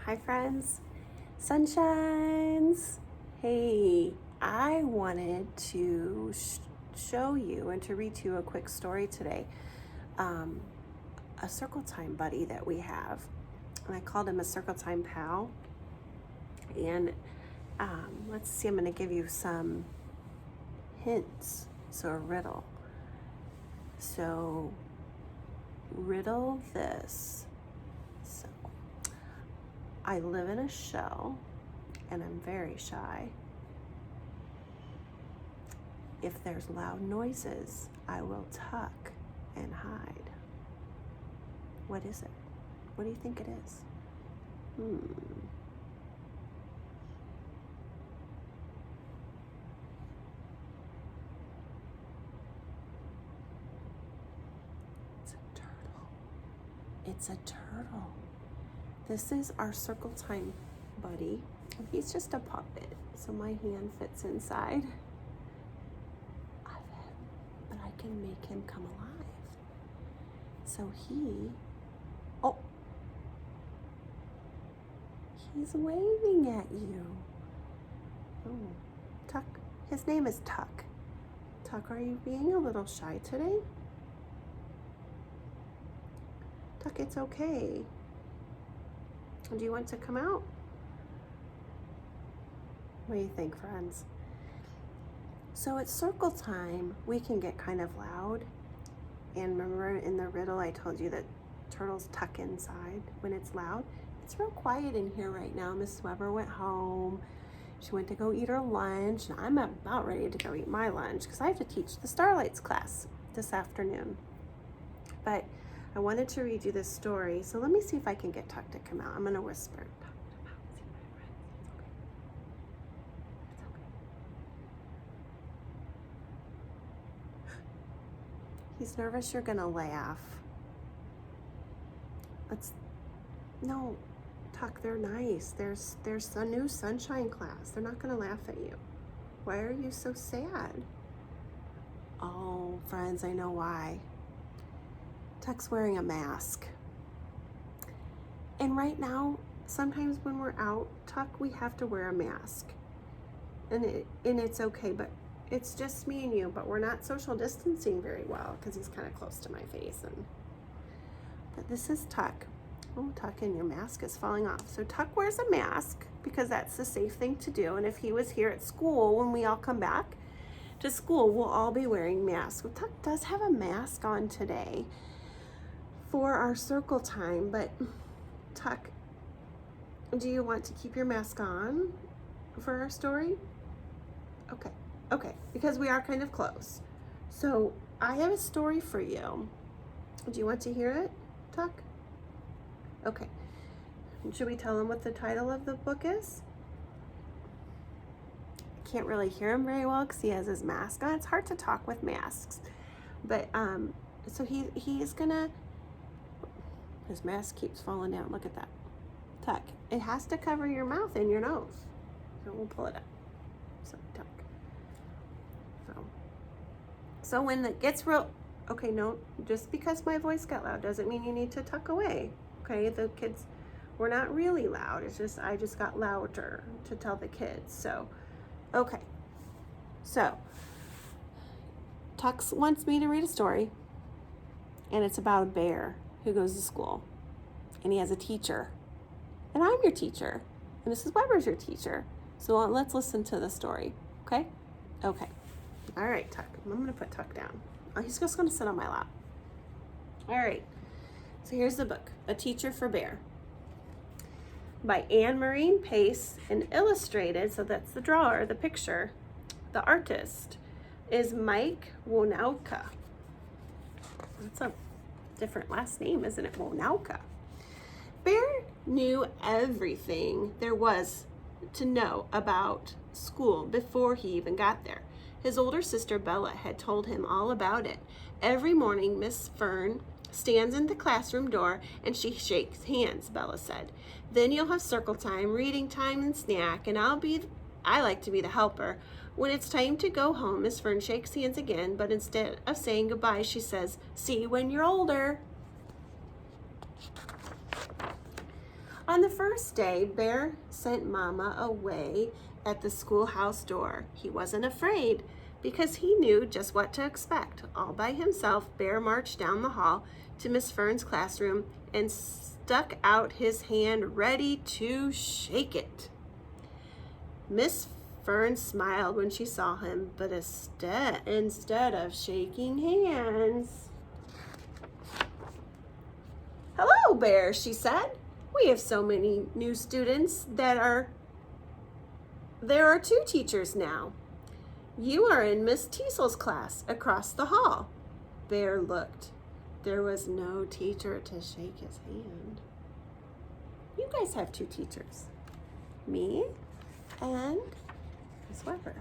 Hi friends, sunshines. Hey, I wanted to show you and to read to you a quick story today. A circle time buddy that we have, and I called him a circle time pal. And let's see, I'm going to give you some hints. So a riddle. So riddle this. So I live in a shell and I'm very shy. If there's loud noises, I will tuck and hide. What is it? What do you think it is? It's a turtle. It's a turtle. This is our circle time buddy. He's just a puppet, so my hand fits inside of him, but I can make him come alive. So he's waving at you. Oh, Tuck. His name is Tuck. Tuck, are you being a little shy today? Tuck, it's okay. Do you want to come out? What do you think, friends? So at circle time, we can get kind of loud. And remember in the riddle, I told you that turtles tuck inside when it's loud. It's real quiet in here right now. Miss Weber went home. She went to go eat her lunch. And I'm about ready to go eat my lunch because I have to teach the Starlights class this afternoon. But I wanted to read you this story. So let me see if I can get Tuck to come out. I'm going to whisper. He's nervous you're gonna laugh. No, Tuck, they're nice. There's a new sunshine class. They're not gonna laugh at you. Why are you so sad? Oh, friends, I know why. Tuck's wearing a mask. And right now, sometimes when we're out, Tuck, we have to wear a mask. And it's okay, but it's just me and you, but we're not social distancing very well because he's kind of close to my face. But this is Tuck. Oh, Tuck, and your mask is falling off. So Tuck wears a mask because that's the safe thing to do. And if he was here at school, when we all come back to school, we'll all be wearing masks. Well, Tuck does have a mask on today for our circle time. But Tuck, do you want to keep your mask on for our story? Okay, because we are kind of close. So I have a story for you. Do you want to hear it, Tuck? Okay. Should we tell him what the title of the book is? I can't really hear him very well because he has his mask on. It's hard to talk with masks. But so he's gonna. His mask keeps falling down. Look at that, Tuck. It has to cover your mouth and your nose. So we'll pull it up. So Tuck. So when it gets real, okay, no, just because my voice got loud doesn't mean you need to tuck away. Okay, the kids were not really loud. It's just, I just got louder to tell the kids. So, okay. So, Tux wants me to read a story, and it's about a bear who goes to school, and he has a teacher, and I'm your teacher, and Mrs. Weber's your teacher. So let's listen to the story, okay? Okay. All right, Tuck. I'm going to put Tuck down. Oh, he's just going to sit on my lap. All right. So here's the book, A Teacher for Bear, by Anne-Marie Pace, and illustrated, so that's the drawer, the picture. The artist is Mike Wonauka. That's a different last name, isn't it? Wonauka. Bear knew everything there was to know about school before he even got there. His older sister Bella had told him all about it. Every morning, Miss Fern stands in the classroom door and she shakes hands, Bella said. Then you'll have circle time, reading time, and snack, and I like to be the helper. When it's time to go home, Miss Fern shakes hands again, but instead of saying goodbye, she says, "See you when you're older." On the first day, Bear sent Mama away at the schoolhouse door. He wasn't afraid because he knew just what to expect. All by himself, Bear marched down the hall to Miss Fern's classroom and stuck out his hand ready to shake it. Miss Fern smiled when she saw him, but instead of shaking hands, "Hello, Bear," she said. "We have so many new students there are 2 teachers now. You are in Miss Teasel's class across the hall." Bear looked. There was no teacher to shake his hand. "You guys have 2 teachers, me and Miss Weber."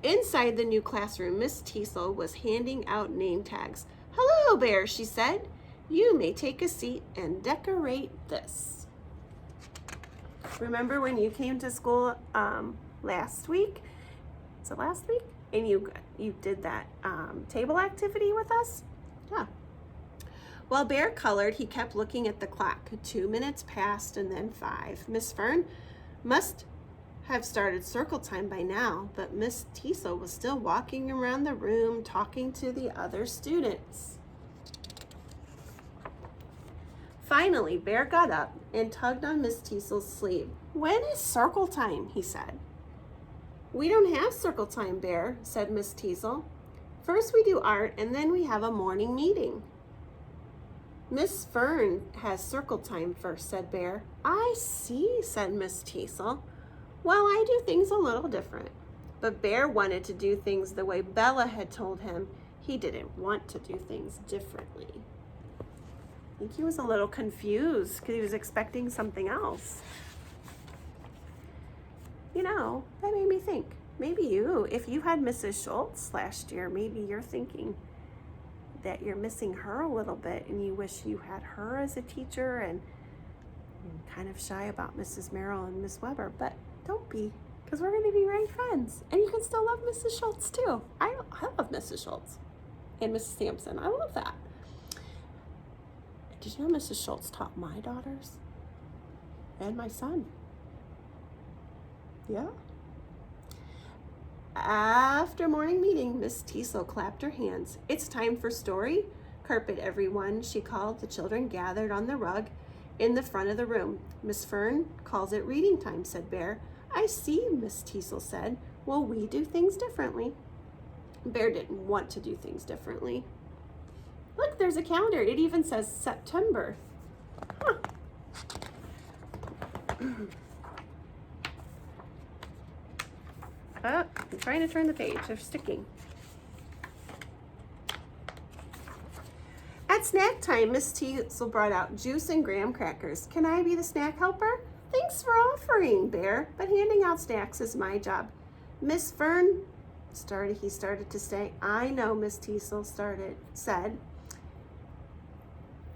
Inside the new classroom, Miss Teasel was handing out name tags. "Hello, Bear," she said. "You may take a seat and decorate this." Remember when you came to school last week? Was it last week? And you did that table activity with us? Yeah. While Bear colored, he kept looking at the clock. 2 minutes passed and then 5. Miss Fern must have started circle time by now, but Miss Teasel was still walking around the room talking to the other students. Finally, Bear got up and tugged on Miss Teasel's sleeve. "When is circle time?" he said. "We don't have circle time, Bear," said Miss Teasel. "First we do art and then we have a morning meeting." "Miss Fern has circle time first," said Bear. "I see," said Miss Teasel. "Well, I do things a little different." But Bear wanted to do things the way Bella had told him. He didn't want to do things differently. I think he was a little confused because he was expecting something else. You know, that made me think, maybe if you had Mrs. Schultz last year, maybe you're thinking that you're missing her a little bit and you wish you had her as a teacher and kind of shy about Mrs. Merrill and Miss Weber, but don't be, because we're going to be great friends. And you can still love Mrs. Schultz too. I love Mrs. Schultz and Mrs. Sampson. I love that. Did you know Mrs. Schultz taught my daughters and my son? Yeah. After morning meeting, Miss Teasel clapped her hands. "It's time for story. Carpet, everyone," she called. The children gathered on the rug in the front of the room. "Miss Fern calls it reading time," said Bear. "I see," Miss Teasel said. "Well, we do things differently." Bear didn't want to do things differently. Look, there's a calendar. It even says September. Huh. Oh, I'm trying to turn the page. They're sticking. At snack time, Miss Teasel brought out juice and graham crackers. "Can I be the snack helper?" "Thanks for offering, Bear, but handing out snacks is my job." Miss Fern he started to say. "I know," Miss Teasel said.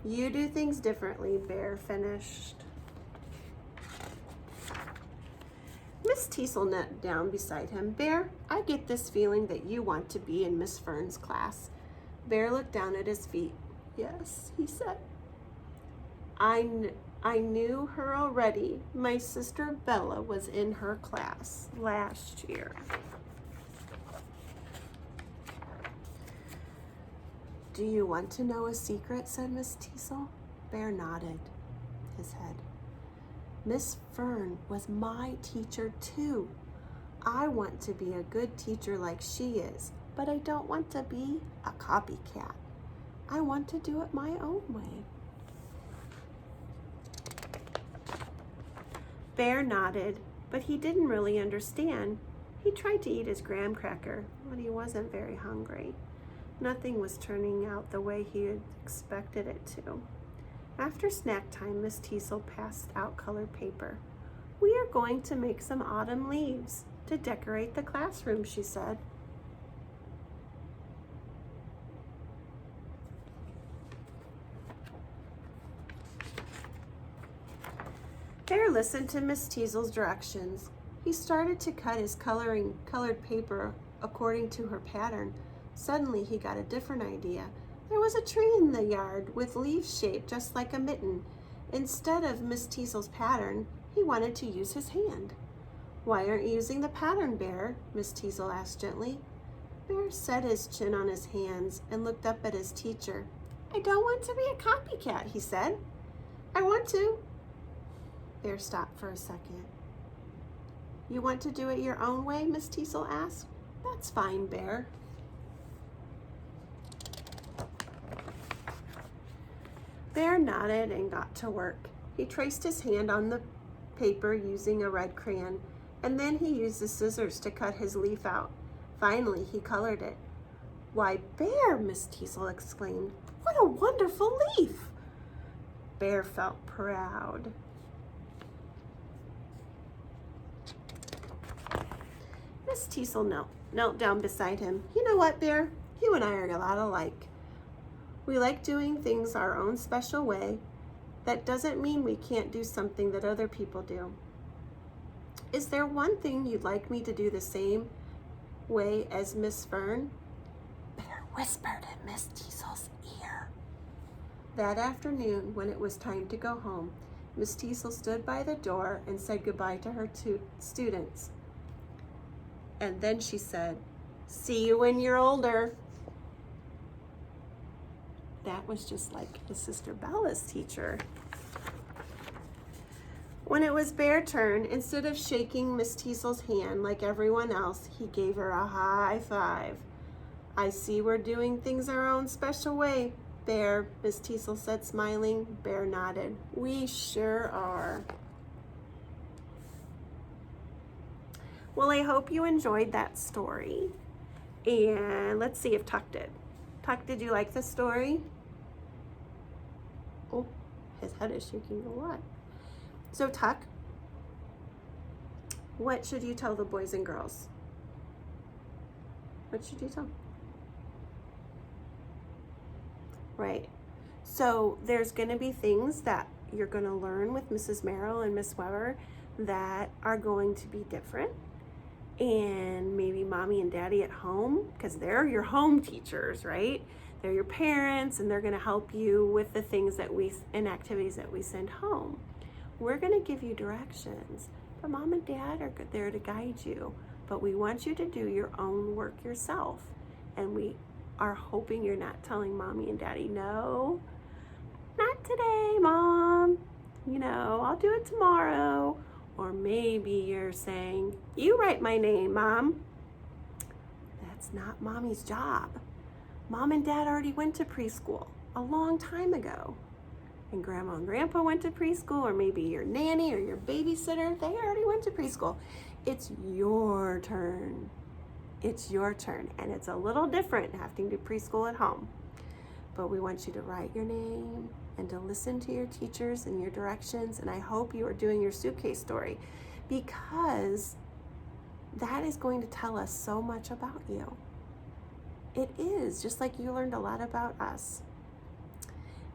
"You do things differently," Bear finished. Miss Teasel knelt down beside him. "Bear, I get this feeling that you want to be in Miss Fern's class." Bear looked down at his feet. "Yes," he said. I knew her already. My sister Bella was in her class last year." "Do you want to know a secret?" said Miss Teasel. Bear nodded his head. "Miss Fern was my teacher too. I want to be a good teacher like she is, but I don't want to be a copycat. I want to do it my own way." Bear nodded, but he didn't really understand. He tried to eat his graham cracker, but he wasn't very hungry. Nothing was turning out the way he had expected it to. After snack time, Miss Teasel passed out colored paper. "We are going to make some autumn leaves to decorate the classroom," she said. Bear listened to Miss Teasel's directions. He started to cut his colored paper according to her pattern. Suddenly, he got a different idea. There was a tree in the yard with leaves shaped just like a mitten. Instead of Miss Teasel's pattern, he wanted to use his hand. "Why aren't you using the pattern, Bear?" Miss Teasel asked gently. Bear set his chin on his hands and looked up at his teacher. "I don't want to be a copycat," he said. "I want to." Bear stopped for a second. "You want to do it your own way?" Miss Teasel asked. "That's fine, Bear." Bear nodded and got to work. He traced his hand on the paper using a red crayon, and then he used the scissors to cut his leaf out. Finally, he colored it. "Why, Bear!" Miss Teasel exclaimed. "What a wonderful leaf!" Bear felt proud. Miss Teasel knelt down beside him. "You know what, Bear? You and I are a lot alike. We like doing things our own special way. That doesn't mean we can't do something that other people do. Is there one thing you'd like me to do the same way as Miss Fern?" Bear whispered in Miss Teasel's ear. That afternoon, when it was time to go home, Miss Teasel stood by the door and said goodbye to her two students. And then she said, "See you when you're older." That was just like his sister Bella's teacher. When it was Bear's turn, instead of shaking Miss Teasel's hand like everyone else, he gave her a high five. "I see we're doing things our own special way, Bear," Miss Teasel said, smiling. Bear nodded. "We sure are." Well, I hope you enjoyed that story. And let's see if Tuck did. Tuck, did you like the story? Oh, his head is shaking a lot. So Tuck, what should you tell the boys and girls? What should you tell? Right. So there's going to be things that you're going to learn with Mrs. Merrill and Miss Weber that are going to be different. And maybe mommy and daddy at home, because they're your home teachers, right? They're your parents, and they're going to help you with the things and activities that we send home. We're going to give you directions, but mom and dad are there to guide you. But we want you to do your own work yourself. And we are hoping you're not telling mommy and daddy, "No, not today, Mom. I'll do it tomorrow." Or maybe you're saying, "You write my name, Mom." That's not mommy's job. Mom and dad already went to preschool a long time ago. And grandma and grandpa went to preschool, or maybe your nanny or your babysitter, they already went to preschool. It's your turn. It's your turn. And it's a little different having to do preschool at home. But we want you to write your name and to listen to your teachers and your directions. And I hope you are doing your suitcase story, because that is going to tell us so much about you. It is, just like you learned a lot about us.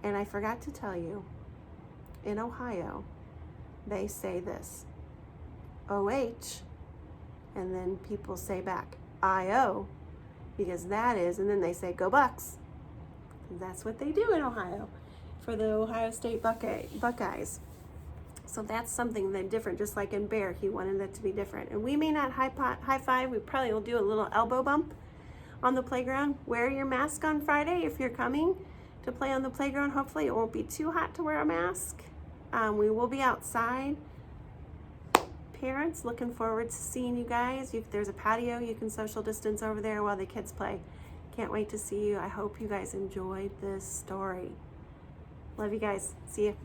And I forgot to tell you, in Ohio, they say this, OH, and then people say back, IO, because that is, and then they say, "Go Bucks." That's what they do in Ohio for the Ohio State Buckeyes. So that's something that different, just like in Bear, he wanted it to be different. And we may not high five, we probably will do a little elbow bump on the playground. Wear your mask on Friday if you're coming to play on the playground. Hopefully it won't be too hot to wear a mask. We will be outside. Parents, looking forward to seeing you guys. There's a patio, you can social distance over there while the kids play. Can't wait to see you. I hope you guys enjoyed this story. Love you guys. See you.